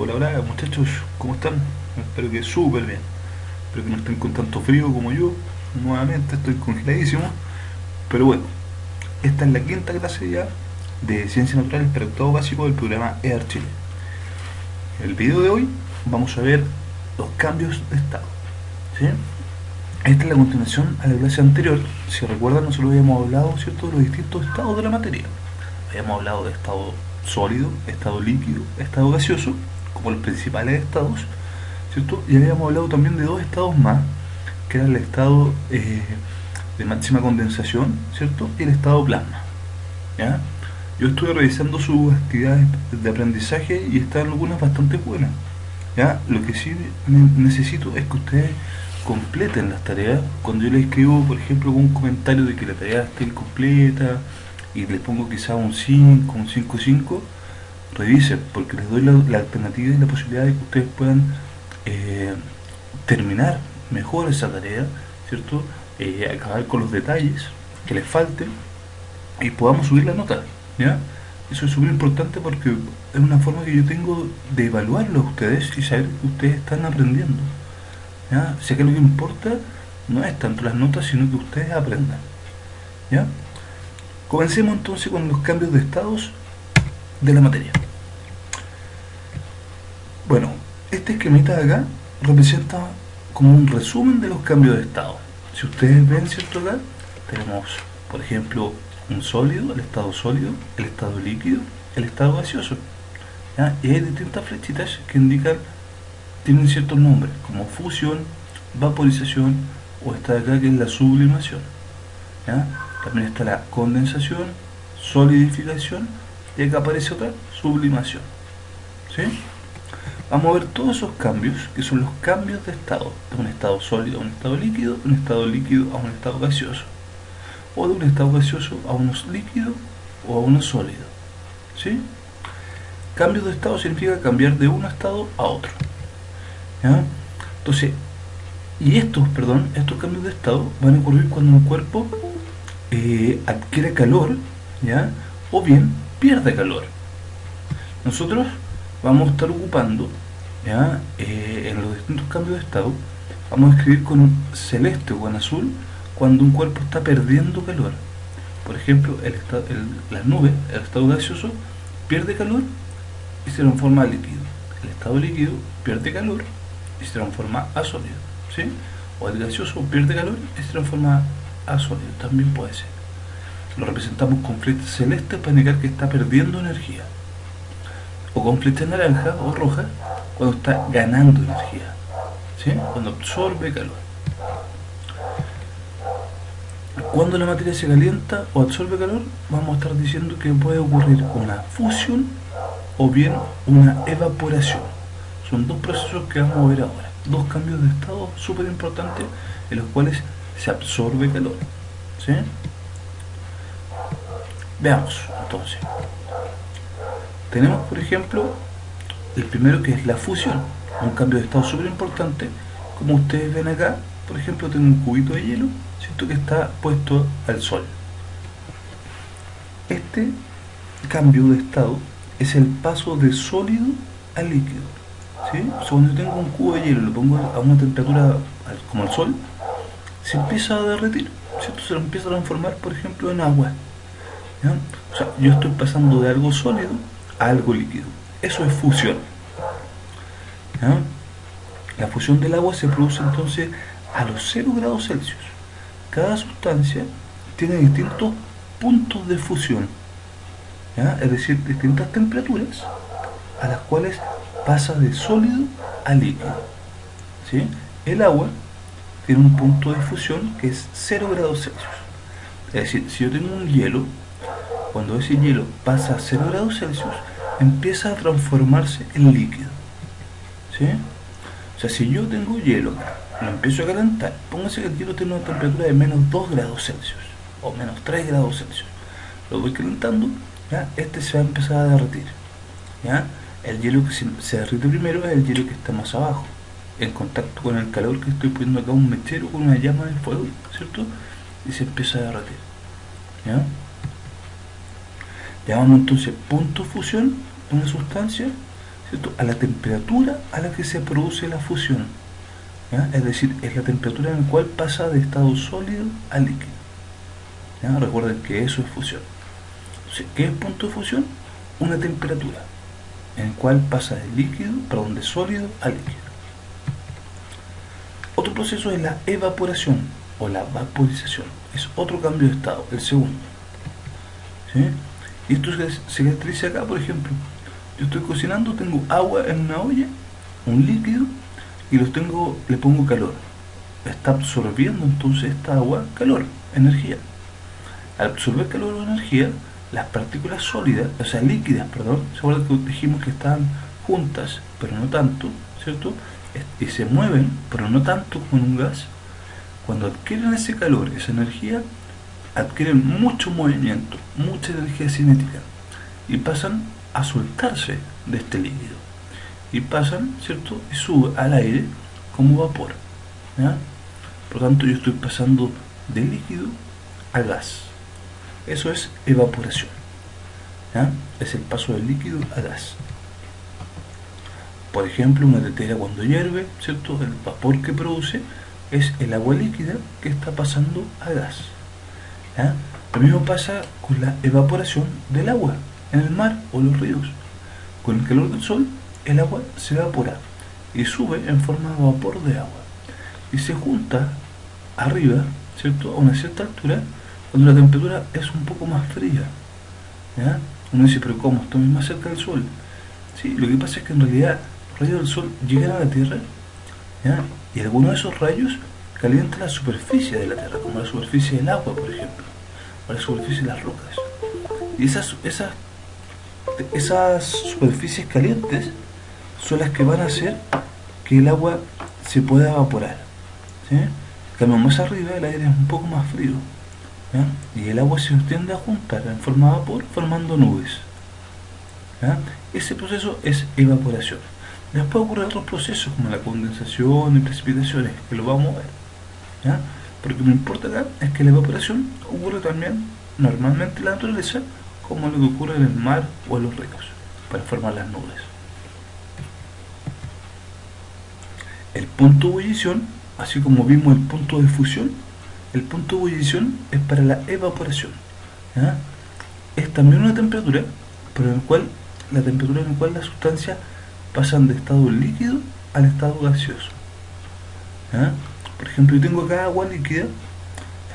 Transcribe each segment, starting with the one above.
Hola, hola muchachos, ¿cómo están? Espero que súper bien. Espero que no estén con tanto frío como yo. Nuevamente estoy congeladísimo. Pero bueno, esta es la quinta clase ya de Ciencias Naturales para octavo básico del programa EAR Chile. En el video de hoy vamos a ver los cambios de estado. ¿Sí? Esta es la continuación a la clase anterior. Si recuerdan, nosotros habíamos hablado, ¿cierto?, de los distintos estados de la materia. Habíamos hablado de estado sólido, estado líquido, estado gaseoso, como los principales estados, ¿cierto? Y habíamos hablado también de dos estados más, que era el estado de máxima condensación, ¿cierto? Y el estado plasma, ¿ya? Yo estuve revisando sus actividades de aprendizaje y están algunas bastante buenas, ¿ya? Lo que sí necesito es que ustedes completen las tareas. Cuando yo les escribo, por ejemplo, con un comentario de que la tarea está incompleta y les pongo quizá un 5, un 5,5, revisen, porque les doy la alternativa y la posibilidad de que ustedes puedan eh, terminar mejor esa tarea, ¿cierto? Acabar con los detalles que les falten y podamos subir la nota, ¿ya? Eso es súper importante porque es una forma que yo tengo de evaluarlo a ustedes y saber que ustedes están aprendiendo, ¿ya? O sea que lo que importa no es tanto las notas, sino que ustedes aprendan, ¿ya? Comencemos entonces con los cambios de estados de la materia. Bueno, este esquemita de acá representa como un resumen de los cambios de estado. Si ustedes ven, ¿cierto? Acá tenemos, por ejemplo, un sólido, el estado líquido, el estado gaseoso, ¿ya? Y hay distintas flechitas que indican, tienen ciertos nombres, como fusión, vaporización, o esta de acá que es la sublimación, ¿ya? También está la condensación, solidificación, y acá aparece otra, sublimación, ¿sí? Vamos a ver todos esos cambios, que son los cambios de estado, de un estado sólido a un estado líquido, de un estado líquido a un estado gaseoso, o de un estado gaseoso a uno líquido o a uno sólido, ¿sí? Cambios de estado significa cambiar de un estado a otro, ¿ya? Entonces, estos cambios de estado van a ocurrir cuando un cuerpo adquiere calor, ¿ya? O bien pierde calor. Nosotros vamos a estar ocupando, ¿ya? En los distintos cambios de estado, vamos a escribir con celeste o con azul cuando un cuerpo está perdiendo calor. Por ejemplo, las nubes, el estado gaseoso, pierde calor y se transforma a líquido. El estado líquido pierde calor y se transforma a sólido, ¿sí? O el gaseoso pierde calor y se transforma a sólido, también puede ser. Lo representamos con flechas celestes para indicar que está perdiendo energía, o con flecha naranja o roja cuando está ganando energía, ¿sí? Cuando absorbe calor. Cuando la materia se calienta o absorbe calor, vamos a estar diciendo que puede ocurrir una fusión o bien una evaporación. Son dos procesos que vamos a ver ahora, dos cambios de estado súper importantes en los cuales se absorbe calor, ¿sí? Veamos entonces. Tenemos, por ejemplo, el primero, que es la fusión, un cambio de estado súper importante. Como ustedes ven acá, por ejemplo, tengo un cubito de hielo, ¿cierto?, que está puesto al sol. Este cambio de estado es el paso de sólido a líquido, ¿sí? O sea, cuando yo tengo un cubo de hielo y lo pongo a una temperatura como el sol, se empieza a derretir, ¿cierto? Se lo empieza a transformar, por ejemplo, en agua, ¿ya? O sea, yo estoy pasando de algo sólido a algo líquido. Eso es fusión, ¿ya? La fusión del agua se produce entonces a los 0 grados Celsius. Cada sustancia tiene distintos puntos de fusión, ¿ya? Es decir, distintas temperaturas a las cuales pasa de sólido a líquido, ¿sí? El agua tiene un punto de fusión que es 0 grados Celsius. Es decir, si yo tengo un hielo, cuando ese hielo pasa a 0 grados Celsius, empieza a transformarse en líquido, ¿sí? O sea, si yo tengo hielo, lo empiezo a calentar, póngase que el hielo tiene una temperatura de menos 2 grados Celsius o menos 3 grados Celsius. Lo voy calentando, ¿ya? Este se va a empezar a derretir, ¿ya? El hielo que se derrite primero es el hielo que está más abajo, en contacto con el calor que estoy poniendo acá, un mechero con una llama de fuego, ¿cierto? Y se empieza a derretir, ¿ya? Llamamos entonces punto de fusión de una sustancia, ¿cierto?, a la temperatura a la que se produce la fusión, ¿ya? Es decir, es la temperatura en la cual pasa de estado sólido a líquido, ¿ya? Recuerden que eso es fusión. Entonces, ¿qué es punto de fusión? Una temperatura en la cual pasa de sólido a líquido. Otro proceso es la evaporación o la vaporización. Es otro cambio de estado, el segundo, ¿sí? Y esto se caracteriza acá, por ejemplo, yo estoy cocinando, tengo agua en una olla, un líquido, y le pongo calor. Está absorbiendo entonces esta agua calor, energía. Al absorber calor o energía, las partículas sólidas, o sea líquidas, perdón, ¿se acuerdan que dijimos que estaban juntas, pero no tanto, ¿cierto? Y se mueven, pero no tanto como en un gas. Cuando adquieren ese calor, esa energía, adquieren mucho movimiento, mucha energía cinética, y pasan a soltarse de este líquido. Y pasan, ¿cierto? Y suben al aire como vapor, ¿ya? Por lo tanto, yo estoy pasando de líquido a gas. Eso es evaporación, ¿ya? Es el paso del líquido a gas. Por ejemplo, una tetera cuando hierve, ¿cierto?, el vapor que produce es el agua líquida que está pasando a gas, ¿ya? Lo mismo pasa con la evaporación del agua en el mar o los ríos. Con el calor del sol, el agua se evapora y sube en forma de vapor de agua y se junta arriba, ¿cierto?, a una cierta altura, cuando la temperatura es un poco más fría, ¿ya? Uno dice, pero ¿cómo? Estoy más cerca del sol. Sí, lo que pasa es que en realidad los rayos del sol llegan a la Tierra, ¿ya? Y algunos de esos rayos calientan la superficie de la Tierra, como la superficie del agua, por ejemplo, o la superficie de las rocas. Y esas superficies calientes son las que van a hacer que el agua se pueda evaporar, ¿sí? Cambio más arriba, el aire es un poco más frío, ¿ya? Y el agua se tiende a juntar en forma de vapor, formando nubes, ¿ya? Ese proceso es evaporación. Después ocurren otros procesos como la condensación y precipitaciones, que lo vamos a ver, ¿ya? Pero lo que me importa acá es que la evaporación ocurre también normalmente en la naturaleza, como lo que ocurre en el mar o en los ríos, para formar las nubes. El punto de ebullición, así como vimos el punto de fusión, el punto de ebullición es para la evaporación, ¿ya? Es también una temperatura, pero la temperatura en la cual las sustancias pasan de estado líquido al estado gaseoso, ¿ya? Por ejemplo, yo tengo acá agua líquida,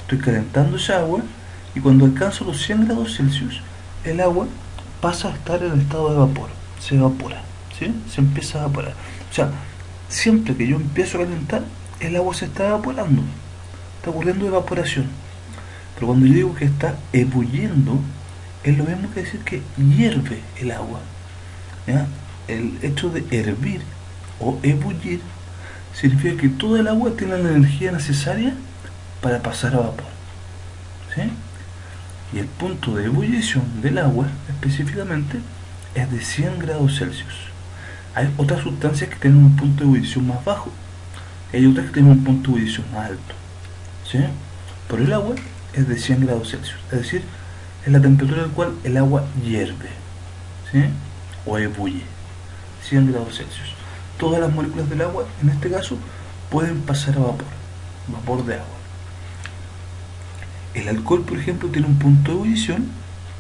estoy calentando esa agua, y cuando alcanzo los 100 grados Celsius, el agua pasa a estar en el estado de vapor, se evapora, ¿sí? Se empieza a evaporar. O sea, siempre que yo empiezo a calentar, el agua se está evaporando, está ocurriendo evaporación. Pero cuando yo digo que está ebulliendo, es lo mismo que decir que hierve el agua, ¿ya? El hecho de hervir o ebullir significa que toda el agua tiene la energía necesaria para pasar a vapor, ¿sí? Y el punto de ebullición del agua específicamente es de 100 grados Celsius. Hay otras sustancias que tienen un punto de ebullición más bajo, y hay otras que tienen un punto de ebullición más alto, ¿sí? Pero el agua es de 100 grados Celsius, es decir, es la temperatura en la cual el agua hierve, ¿sí?, o ebulle, 100 grados Celsius. Todas las moléculas del agua, en este caso, pueden pasar a vapor de agua. El alcohol, por ejemplo, tiene un punto de ebullición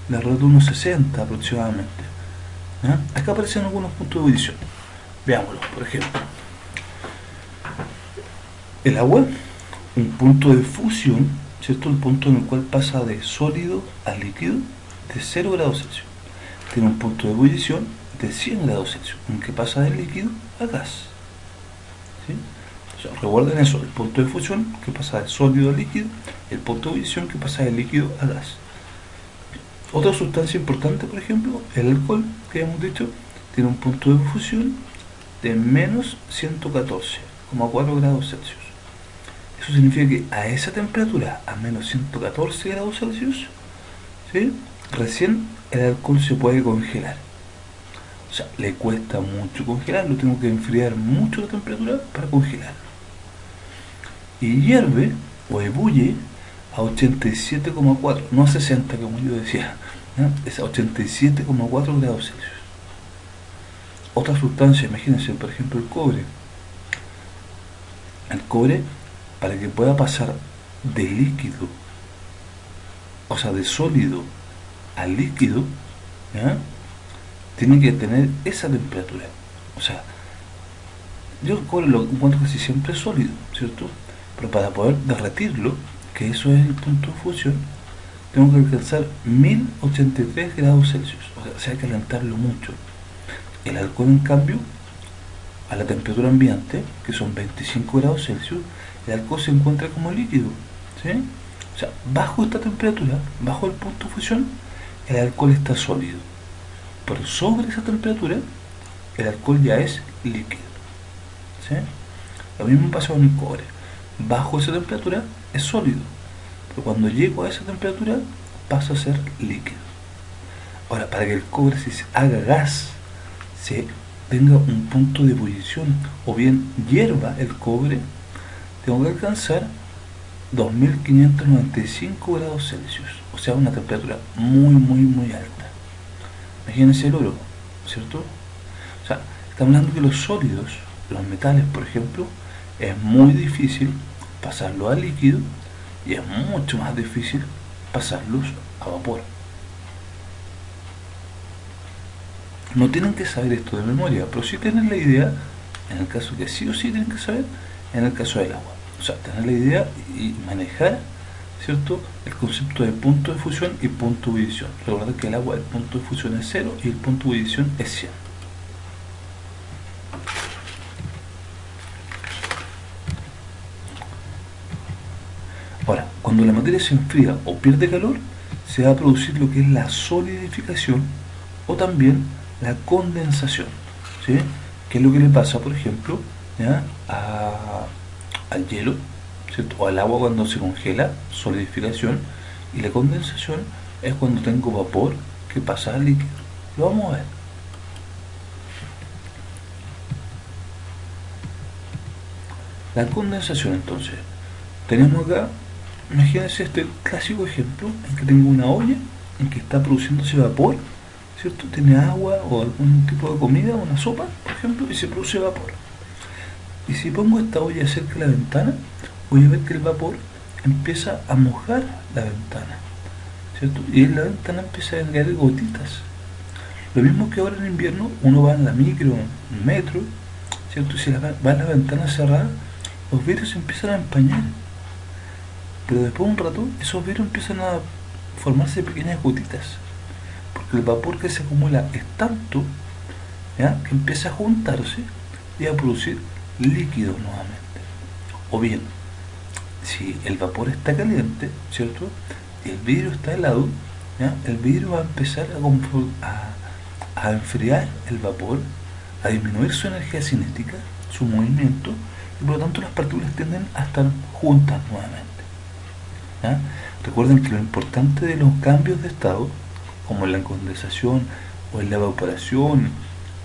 de alrededor de unos 60 aproximadamente, ¿ya? Acá aparecen algunos puntos de ebullición. Veámoslo, por ejemplo. El agua, un punto de fusión, ¿cierto? El punto en el cual pasa de sólido a líquido de 0 grados Celsius. Tiene un punto de ebullición de 100 grados Celsius, en que pasa de líquido a gas, ¿sí? O sea, recuerden eso, el punto de fusión que pasa de sólido a líquido, el punto de ebullición que pasa de líquido a gas. Otra sustancia importante, por ejemplo, el alcohol, que hemos dicho, tiene un punto de fusión de menos 114,4 grados Celsius. Eso significa que a esa temperatura, a menos 114 grados Celsius, ¿sí?, recién el alcohol se puede congelar. O sea, le cuesta mucho congelarlo, tengo que enfriar mucho la temperatura para congelarlo. Y hierve o ebulle a 87,4, no a 60 como yo decía, ¿no? Es a 87,4 grados Celsius. otra sustancia, imagínense, por ejemplo, el cobre. El cobre, para que pueda pasar de líquido, o sea, de sólido a líquido, ¿ya? Tiene que tener esa temperatura. O sea, yo el cobre lo encuentro casi siempre sólido, ¿cierto? Pero para poder derretirlo, que eso es el punto de fusión, tengo que alcanzar 1083 grados Celsius. O sea, hay que calentarlo mucho. El alcohol, en cambio, a la temperatura ambiente, que son 25 grados Celsius, el alcohol se encuentra como líquido, ¿sí? O sea, bajo esta temperatura, bajo el punto de fusión, el alcohol está sólido. Pero sobre esa temperatura, el alcohol ya es líquido, ¿sí? Lo mismo pasa con el cobre. Bajo esa temperatura es sólido, pero cuando llego a esa temperatura pasa a ser líquido. Ahora, para que el cobre se haga gas, se tenga un punto de ebullición o bien hierva el cobre, tengo que alcanzar 2595 grados Celsius, o sea, una temperatura muy alta. Imagínense el oro, ¿cierto? O sea, estamos hablando que los sólidos, los metales, por ejemplo, es muy difícil pasarlos a líquido y es mucho más difícil pasarlos a vapor. No tienen que saber esto de memoria, pero sí tener la idea, en el caso que sí o sí tienen que saber, en el caso del agua. O sea, tener la idea y manejar, ¿cierto?, el concepto de punto de fusión y punto de ebullición. Recuerda que el agua, el punto de fusión es 0 y el punto de ebullición es 100. Ahora, cuando la materia se enfría o pierde calor, se va a producir lo que es la solidificación o también la condensación, ¿sí? ¿Qué es lo que le pasa, por ejemplo, ¿ya?, al hielo, ¿cierto?, o al agua cuando se congela, solidificación, y la condensación es cuando tengo vapor que pasa al líquido. Lo vamos a ver. La condensación, entonces, tenemos acá, imagínense este clásico ejemplo en que tengo una olla en que está produciéndose vapor, ¿cierto? Tiene agua o algún tipo de comida, una sopa, por ejemplo, y se produce vapor. Y si pongo esta olla cerca de la ventana, voy a ver que el vapor empieza a mojar la ventana, ¿cierto? Y en la ventana empieza a caer gotitas. Lo mismo que ahora en invierno, uno va en la micro, en el metro, ¿cierto? Y si va en la ventana cerrada, los vidrios se empiezan a empañar. Pero después de un rato, esos vidrios empiezan a formarse pequeñas gotitas. Porque el vapor que se acumula es tanto, ¿ya?, que empieza a juntarse y a producir líquidos nuevamente. O bien, si el vapor está caliente, ¿cierto?, y el vidrio está helado, ¿ya?, el vidrio va a empezar a enfriar el vapor, a disminuir su energía cinética, su movimiento, y por lo tanto las partículas tienden a estar juntas nuevamente, ¿ya? Recuerden que lo importante de los cambios de estado, como en la condensación o en la evaporación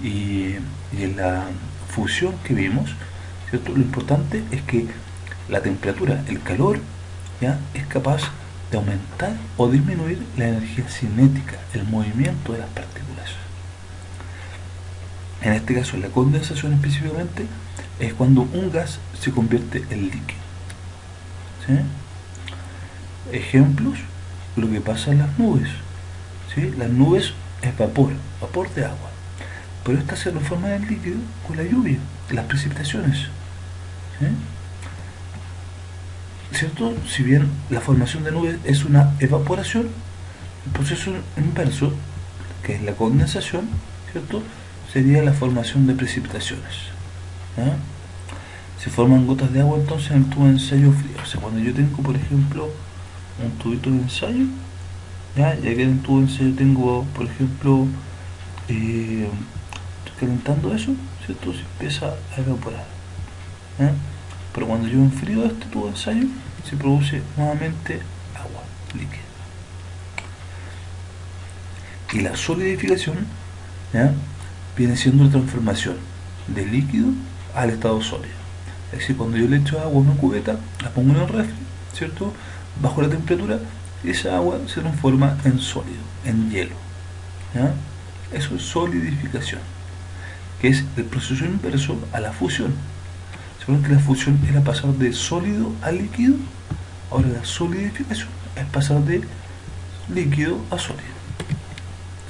y en la fusión que vimos, ¿cierto?, lo importante es que la temperatura, el calor, ¿ya?, es capaz de aumentar o disminuir la energía cinética, el movimiento de las partículas. En este caso, la condensación específicamente es cuando un gas se convierte en líquido, ¿sí? Ejemplos, lo que pasa en las nubes, ¿sí? Las nubes es vapor de agua, pero estas se transforman en líquido con la lluvia, las precipitaciones, ¿sí? ¿Cierto? Si bien la formación de nubes es una evaporación, el proceso inverso, que es la condensación, ¿cierto?, sería la formación de precipitaciones, ¿ya? Se forman gotas de agua entonces en el tubo de ensayo frío. O sea, cuando yo tengo, por ejemplo, un tubito de ensayo, ¿ya?, y aquí en el tubo de ensayo tengo, por ejemplo, estoy calentando eso, ¿cierto?, se empieza a evaporar, ¿ya? Pero cuando yo enfrío este tubo de ensayo, se produce nuevamente agua líquida. Y la solidificación, ¿ya?, viene siendo la transformación de líquido al estado sólido. Es decir, cuando yo le echo agua a una cubeta, la pongo en el refri, ¿cierto?, bajo la temperatura, esa agua se transforma en sólido, en hielo, ¿ya? Eso es solidificación. que es el proceso inverso a la fusión. ¿Se acuerdan que la fusión era pasar de sólido a líquido? Ahora la solidificación es pasar de líquido a sólido.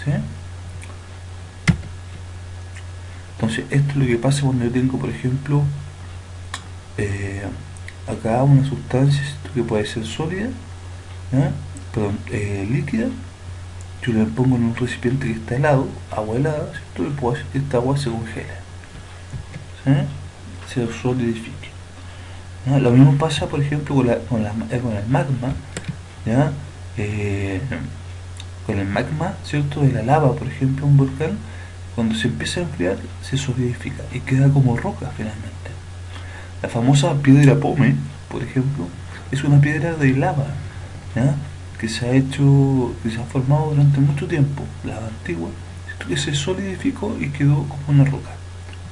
¿Sí? Entonces esto es lo que pasa cuando yo tengo, por ejemplo, acá una sustancia que puede ser sólida, ¿ya? Perdón, líquida. Yo le pongo en un recipiente que está helado, agua helada, ¿cierto? Y puedo hacer que esta agua se congele, ¿sí? Se solidifique, ¿ya? Lo mismo pasa, por ejemplo, con el magma, ¿ya? Con el magma, ¿cierto? De la lava, por ejemplo, un volcán, cuando se empieza a enfriar, se solidifica y queda como roca finalmente. La famosa piedra Pómez, por ejemplo, es una piedra de lava, ¿ya? Que se ha formado durante mucho tiempo, lava antigua, que se solidificó y quedó como una roca.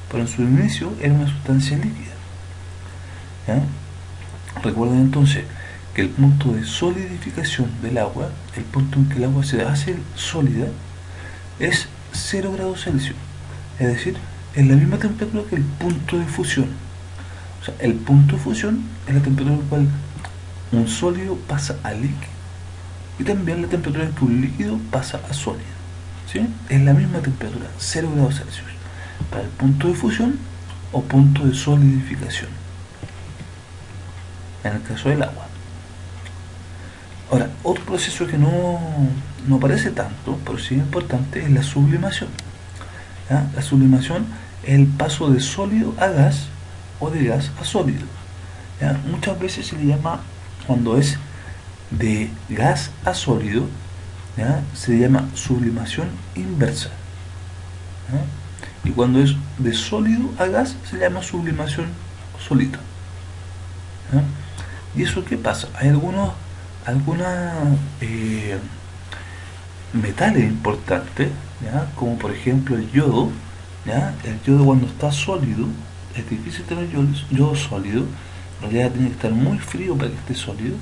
Pero en su inicio era una sustancia líquida, ¿ya? Recuerden entonces que el punto de solidificación del agua, el punto en que el agua se hace sólida, es 0 grados Celsius. Es decir, es la misma temperatura que el punto de fusión. O sea, el punto de fusión es la temperatura en la cual un sólido pasa a líquido y también la temperatura en que un líquido pasa a sólido, ¿sí? Es la misma temperatura, 0 grados Celsius, para el punto de fusión o punto de solidificación, en el caso del agua. Ahora, otro proceso que no aparece tanto, pero sí es importante, es la sublimación, ¿ya? La sublimación es el paso de sólido a gas o de gas a sólido, ¿ya? Muchas veces se le llama, cuando es de gas a sólido, ¿ya? Se llama sublimación inversa, ¿ya? Y cuando es de sólido a gas se llama sublimación sólido, ¿ya? ¿Y eso qué pasa? Hay algunos metales importantes, ¿ya? Como por ejemplo el yodo, ¿ya? El yodo, cuando está sólido, es difícil tener yodo sólido, en realidad tiene que estar muy frío para que esté sólido,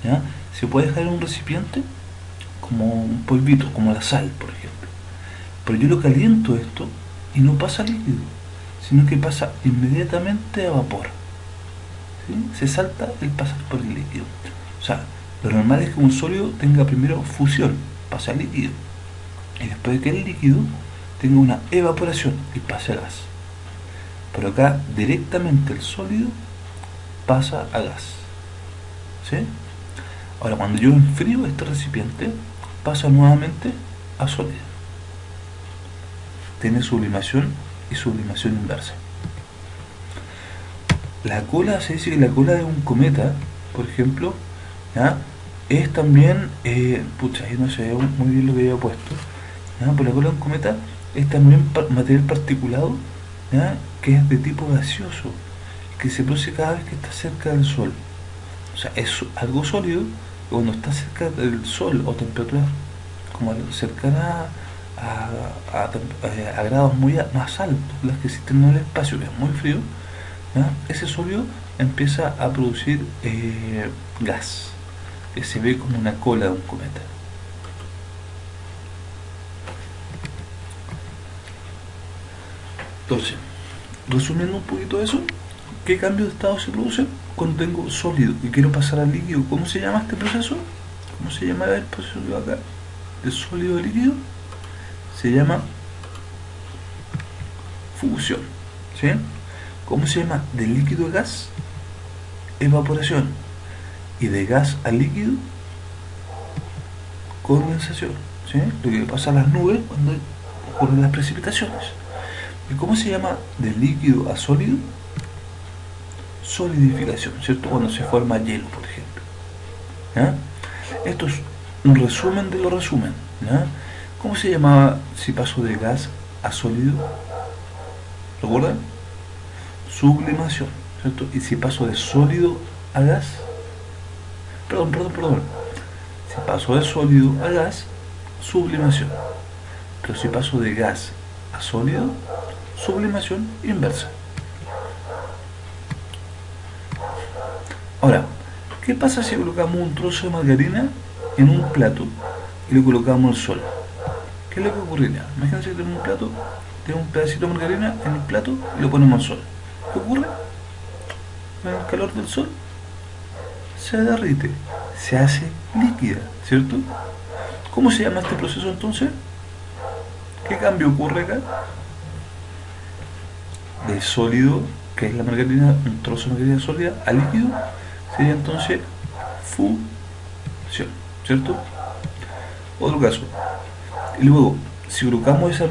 ¿ya? Se puede dejar en un recipiente como un polvito, como la sal, por ejemplo. Pero yo lo caliento esto y no pasa líquido, sino que pasa inmediatamente a vapor, ¿sí? Se salta el pasar por el líquido. O sea, lo normal es que un sólido tenga primero fusión, pasa al líquido, y después de que el líquido tenga una evaporación y pase a gas. Pero acá directamente el sólido pasa a gas, ¿sí? Ahora, cuando yo enfrío este recipiente, pasa nuevamente a sólido. Tiene sublimación y sublimación inversa. La cola, se dice que la cola de un cometa, por ejemplo, ¿ya? Es también, ahí no sé muy bien lo que había puesto, ¿ya? Pero la cola de un cometa es también material particulado, ¿ya? Que es de tipo gaseoso, que se produce cada vez que está cerca del Sol. O sea, es algo sólido que cuando está cerca del Sol o temperaturas como cercanas a grados más altos, las que existen en el espacio, que es muy frío, ¿ya? Ese sólido empieza a producir gas, que se ve como una cola de un cometa. Entonces, resumiendo un poquito eso, ¿qué cambio de estado se produce cuando tengo sólido y quiero pasar al líquido? ¿Cómo se llama este proceso? ¿Cómo se llama el proceso de acá? De sólido a líquido. Se llama fusión, ¿sí? ¿Cómo se llama de líquido a gas? Evaporación. Y de gas a líquido, condensación, ¿sí? Lo que pasa a las nubes cuando ocurren las precipitaciones. ¿Y cómo se llama de líquido a sólido? Solidificación, ¿cierto? Cuando se forma hielo, por ejemplo, ¿ya? Esto es un resumen de los resumen, ¿ya? ¿Cómo se llamaba si paso de gas a sólido? ¿Recuerdan? Sublimación, ¿cierto? Y si paso de sólido a gas, perdón. Si paso de sólido a gas, sublimación. Pero si paso de gas a sólido, sublimación inversa. Ahora, ¿qué pasa si colocamos un trozo de margarina en un plato y lo colocamos al sol? ¿Qué es lo que ocurriría? Imagínense que tenemos un plato, tenemos un pedacito de margarina en el plato y lo ponemos al sol. ¿Qué ocurre? Con el calor del sol se derrite, se hace líquida, ¿cierto? ¿Cómo se llama este proceso entonces? ¿Qué cambio ocurre acá? De sólido, que es la margarina, un trozo de margarina sólida, a líquido, sería entonces fusión, ¿cierto? Otro caso. Y luego, si colocamos esa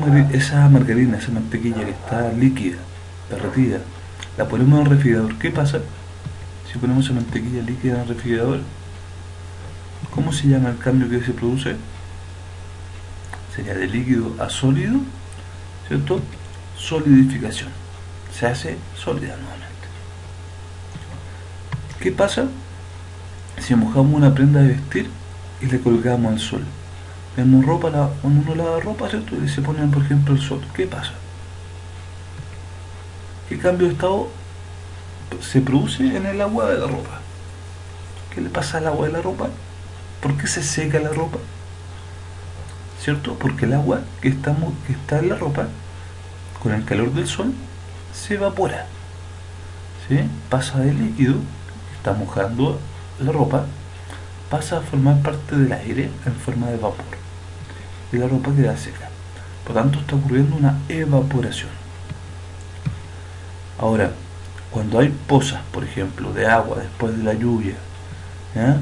margarina, esa mantequilla que está líquida, derretida, la ponemos en el refrigerador, ¿qué pasa? Si ponemos esa mantequilla líquida en el refrigerador, ¿cómo se llama el cambio que se produce? Sería de líquido a sólido, ¿cierto? Solidificación. Se hace sólida nuevamente. ¿Qué pasa si mojamos una prenda de vestir y le colgamos al sol? Vemos ropa, cuando uno lava ropa, ¿cierto? Y se pone, por ejemplo, el sol. ¿Qué pasa? ¿Qué cambio de estado se produce en el agua de la ropa? ¿Qué le pasa al agua de la ropa? ¿Por qué se seca la ropa? ¿Cierto? Porque el agua que está en la ropa, con el calor del sol, se evapora, ¿sí? Pasa de líquido, que está mojando la ropa, pasa a formar parte del aire en forma de vapor y la ropa queda seca. Por tanto, está ocurriendo una evaporación. Ahora, cuando hay pozas, por ejemplo, de agua después de la lluvia, ¿ya?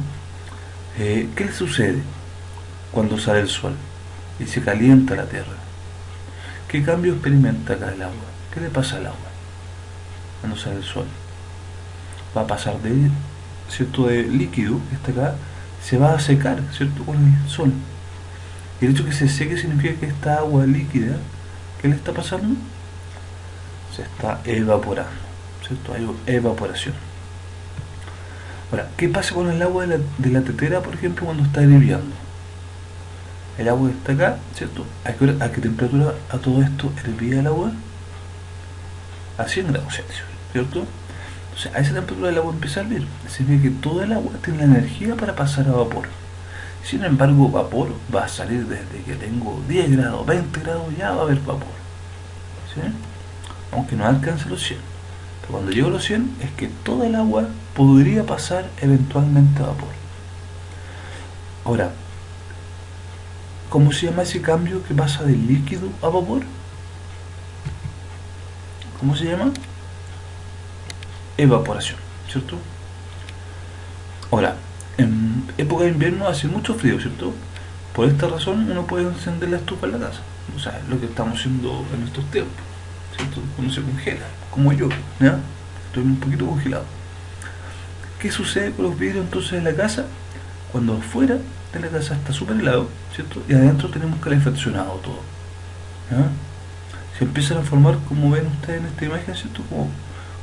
¿Qué le sucede cuando sale el sol y se calienta la tierra? ¿Qué cambio experimenta acá el agua? ¿Qué le pasa al agua cuando sale el sol? Va a pasar de, ¿cierto?, de líquido, que está acá, se va a secar, ¿cierto?, con el sol. Y el hecho de que se seque significa que esta agua líquida, ¿qué le está pasando? Se está evaporando, ¿cierto? Hay evaporación. Ahora, ¿qué pasa con el agua de la tetera, por ejemplo, cuando está hirviendo? El agua está acá, ¿cierto? ¿A qué temperatura a todo esto hervía el agua? A 100 grados Celsius, ¿cierto? Entonces, a esa temperatura el agua empieza a hervir. Significa que todo el agua tiene la energía para pasar a vapor. Sin embargo, vapor va a salir desde que tengo 10 grados, 20 grados, ya va a haber vapor, ¿sí? Aunque no alcance los 100. Pero cuando llego a los 100 es que toda el agua podría pasar eventualmente a vapor. Ahora, ¿cómo se llama ese cambio que pasa de líquido a vapor? ¿Cómo se llama? Evaporación, ¿cierto? Ahora, en época de invierno hace mucho frío, ¿cierto? Por esta razón uno puede encender la estufa en la casa. O sea, es lo que estamos haciendo en estos tiempos, ¿cierto? Uno se congela, como yo, ¿ya? Estoy un poquito congelado. ¿Qué sucede con los vidrios entonces de la casa? Cuando afuera de la casa está súper helado, ¿cierto? Y adentro tenemos calefaccionado todo, ¿ya? Se empiezan a formar, como ven ustedes en esta imagen, ¿cierto?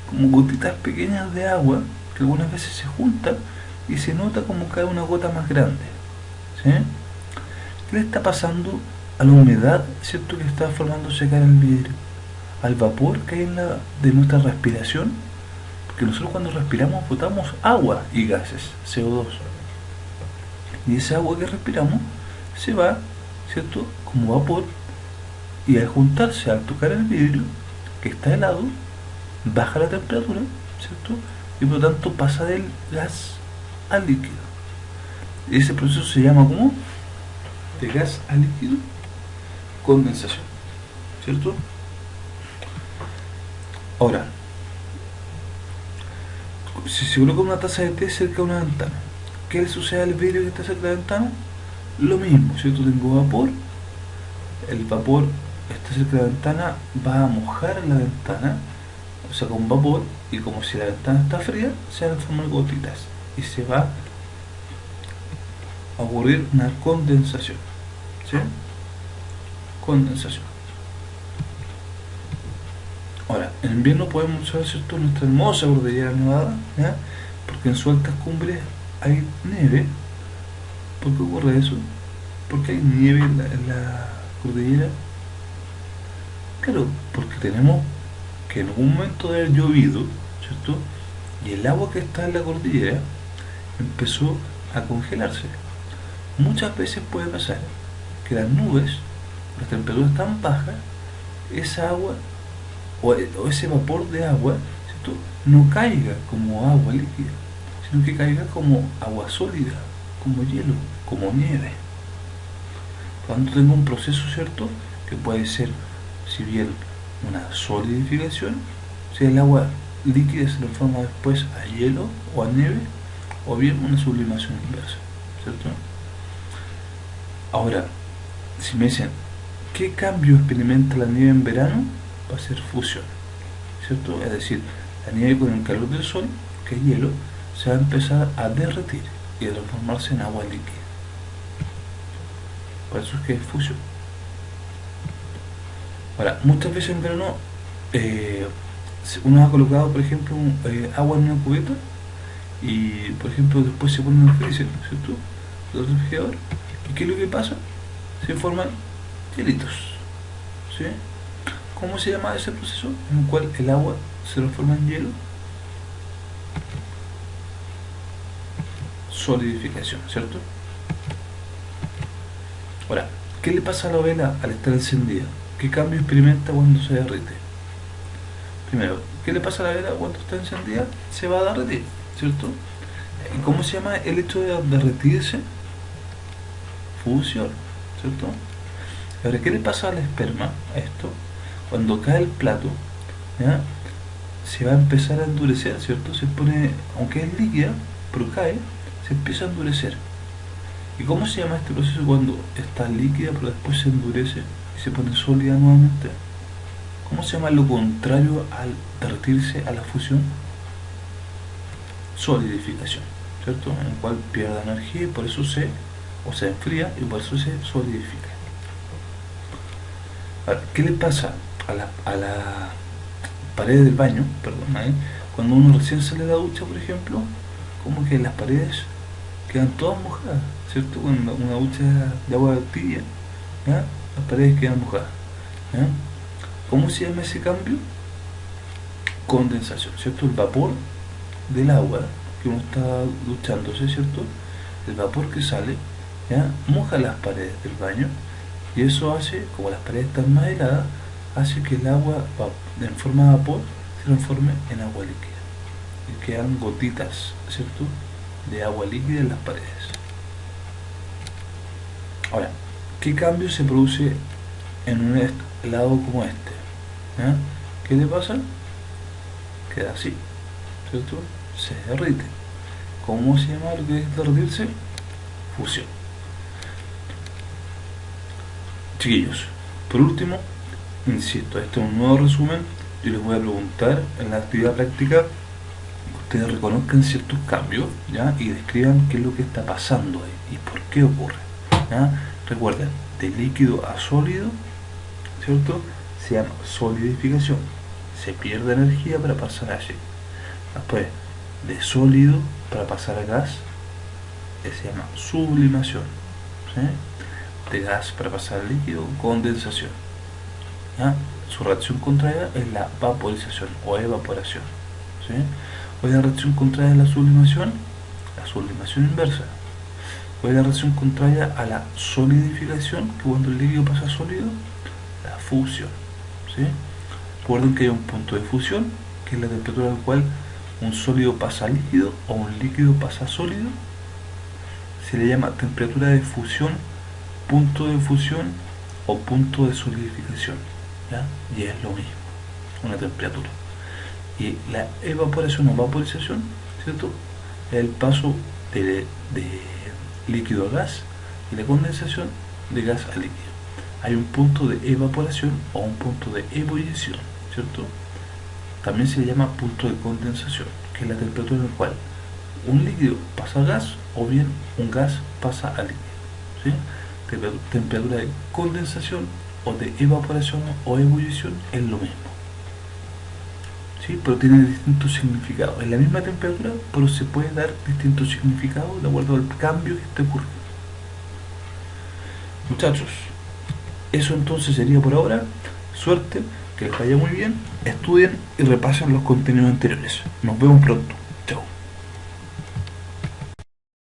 Como gotitas pequeñas de agua que algunas veces se juntan y se nota como cae una gota más grande, ¿sí? ¿Qué le está pasando a la humedad, ¿cierto?, que está formándose acá en el vidrio? Al vapor que hay de nuestra respiración, porque nosotros cuando respiramos botamos agua y gases, CO2, y esa agua que respiramos se va, ¿cierto?, como vapor, y al juntarse, al tocar el vidrio que está helado, baja la temperatura, ¿cierto?, y por lo tanto pasa del gas al líquido. Ese proceso se llama como de gas a líquido, condensación, ¿cierto? Ahora, si se coloca una taza de té cerca de una ventana, ¿qué le sucede al vidrio que está cerca de la ventana? Lo mismo, ¿cierto? Tengo vapor, el vapor está cerca de la ventana, va a mojar la ventana, o sea, con vapor, y como si la ventana está fría, se van a formar gotitas y se va a ocurrir una condensación, ¿sí? Condensación. Ahora, en invierno podemos observar, ¿cierto?, nuestra hermosa cordillera nevada, ¿ya? Porque en sus altas cumbres hay nieve. ¿Por qué ocurre eso? Porque hay nieve en la cordillera. Claro, porque tenemos que en algún momento de haber llovido, ¿cierto?, y el agua que está en la cordillera empezó a congelarse. Muchas veces puede pasar que las nubes, las temperaturas tan bajas, esa agua o ese vapor de agua, ¿cierto?, no caiga como agua líquida, sino que caiga como agua sólida, como hielo, como nieve. Cuando tengo un proceso, ¿cierto?, que puede ser, si bien una solidificación, si el agua líquida se transforma después a hielo o a nieve, o bien una sublimación inversa, ¿cierto? Ahora, si me dicen, ¿qué cambio experimenta la nieve en verano? Va a ser fusión, ¿cierto? Es decir, la nieve con el calor del sol, que es hielo, se va a empezar a derretir y a transformarse en agua líquida. Por eso es que es fusión. Ahora, muchas veces en verano uno ha colocado, por ejemplo, agua en una cubeta y, por ejemplo, después se pone en el freezer, ¿cierto?, el refrigerador. ¿Y qué es lo que pasa? Se forman hielitos, ¿sí? ¿Cómo se llama ese proceso en el cual el agua se transforma en hielo? Solidificación, ¿cierto? Ahora, ¿qué le pasa a la vela al estar encendida? ¿Qué cambio experimenta cuando se derrite? Primero, ¿qué le pasa a la vela cuando está encendida? Se va a derretir, ¿cierto? ¿Y cómo se llama el hecho de derretirse? Fusión, ¿cierto? Ahora, ¿qué le pasa al esperma, a esto? Cuando cae el plato, ¿ya?, se va a empezar a endurecer, ¿cierto? Se pone, aunque es líquida, pero cae, se empieza a endurecer. ¿Y cómo se llama este proceso cuando está líquida pero después se endurece y se pone sólida nuevamente? ¿Cómo se llama lo contrario al derretirse, a la fusión? Solidificación, ¿cierto? En el cual pierde energía y por eso se enfría y por eso se solidifica. Ahora, ¿qué le pasa a la pared del baño? Perdón, ¿eh? Cuando uno recién sale de la ducha, por ejemplo, como que las paredes quedan todas mojadas, ¿cierto? Con una ducha de agua tibia, ¿ya?, las paredes quedan mojadas, ¿ya? ¿Cómo se llama ese cambio? Condensación, ¿cierto? El vapor del agua que uno está duchándose, ¿cierto? El vapor que sale, ¿ya?, moja las paredes del baño y eso hace, como las paredes están más heladas, hace que el agua en forma de vapor se transforme en agua líquida y quedan gotitas, ¿cierto?, de agua líquida en las paredes. Ahora, ¿qué cambio se produce en un helado como este? ¿Ya? ¿Qué le pasa? Queda así, ¿cierto? Se derrite. ¿Cómo se llama lo que es derretirse? Fusión. Chiquillos, por último, insisto, este es un nuevo resumen. Yo les voy a preguntar en la actividad práctica que ustedes reconozcan ciertos cambios, ¿ya?, y describan qué es lo que está pasando ahí y por qué ocurre, ¿ya? Recuerden, de líquido a sólido, ¿cierto?, se llama solidificación, se pierde energía para pasar a aire. Después, de sólido para pasar a gas, se llama sublimación, ¿sí? De gas para pasar a líquido, condensación, ¿ya? Su reacción contraria es la vaporización o evaporación, ¿sí? ¿Cuál es la reacción contraria a la sublimación? La sublimación inversa. ¿Cuál es la reacción contraria a la solidificación, que cuando el líquido pasa a sólido? La fusión, ¿sí? Recuerden que hay un punto de fusión, que es la temperatura al cual un sólido pasa a líquido o un líquido pasa a sólido. Se le llama temperatura de fusión, punto de fusión o punto de solidificación, ¿ya? Y es lo mismo, una temperatura. Y la evaporación o vaporización, ¿cierto?, es el paso de líquido a gas y la condensación de gas a líquido. Hay un punto de evaporación o un punto de ebullición, ¿cierto? También se le llama punto de condensación, que es la temperatura en la cual un líquido pasa a gas o bien un gas pasa a líquido, ¿sí? Temperatura de condensación o de evaporación o ebullición es lo mismo, ¿sí? Pero tiene distintos significados. Es la misma temperatura, pero se puede dar distintos significados de acuerdo al cambio que esté ocurriendo. Muchachos, eso entonces sería por ahora. Suerte, que les vaya muy bien, estudien y repasen los contenidos anteriores. Nos vemos pronto. Chao.